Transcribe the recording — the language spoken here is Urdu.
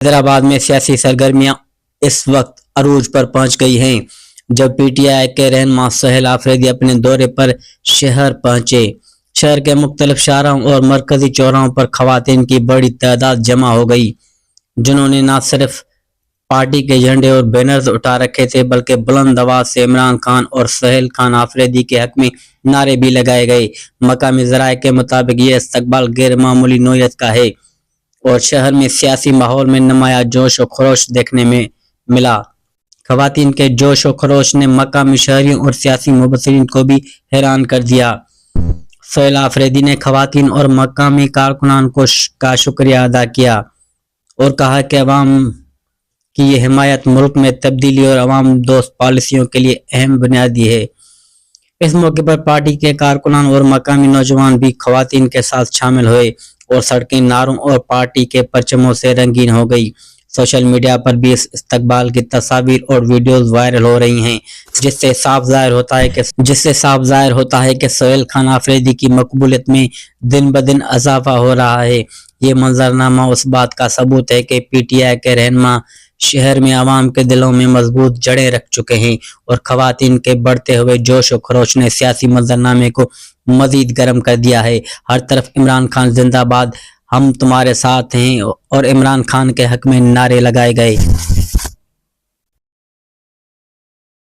حیدرآباد میں سیاسی سرگرمیاں اس وقت عروج پر پہنچ گئی ہیں جب پی ٹی آئی کے رہنما سہیل آفریدی اپنے دورے پر شہر پہنچے۔ شہر کے مختلف شاہراہوں اور مرکزی چوراہوں پر خواتین کی بڑی تعداد جمع ہو گئی، جنہوں نے نہ صرف پارٹی کے جھنڈے اور بینرز اٹھا رکھے تھے بلکہ بلند آواز سے عمران خان اور سہیل خان آفریدی کے حق میں نعرے بھی لگائے گئے۔ مقامی ذرائع کے مطابق یہ استقبال غیر معمولی نوعیت کا ہے اور شہر میں سیاسی ماحول میں نمایاں جوش و خروش دیکھنے میں ملا۔ خواتین کے جوش و خروش نے مقامی شہریوں اور سیاسی مبصرین کو بھی حیران کر دیا۔ سہیل آفریدی نے خواتین اور مقامی کارکنان کا شکریہ ادا کیا اور کہا کہ عوام کی یہ حمایت ملک میں تبدیلی اور عوام دوست پالیسیوں کے لیے اہم بنیادی ہے۔ اس موقع پر پارٹی کے کارکنان اور مقامی نوجوان بھی خواتین کے ساتھ شامل ہوئے اور سڑکیں نعروں اور پارٹی کے پرچموں سے رنگین ہو گئی۔ سوشل میڈیا پر بھی اس استقبال کی تصاویر اور ویڈیوز وائرل ہو رہی ہیں، جس سے صاف ظاہر ہوتا ہے کہ سہیل خان آفریدی کی مقبولیت میں دن بدن اضافہ ہو رہا ہے۔ یہ منظرنامہ اس بات کا ثبوت ہے کہ پی ٹی آئی کے رہنما شہر میں عوام کے دلوں میں مضبوط جڑیں رکھ چکے ہیں اور خواتین کے بڑھتے ہوئے جوش و خروش نے سیاسی منظرنامے کو مزید گرم کر دیا ہے۔ ہر طرف عمران خان زندہ باد، ہم تمہارے ساتھ ہیں اور عمران خان کے حق میں نعرے لگائے گئے۔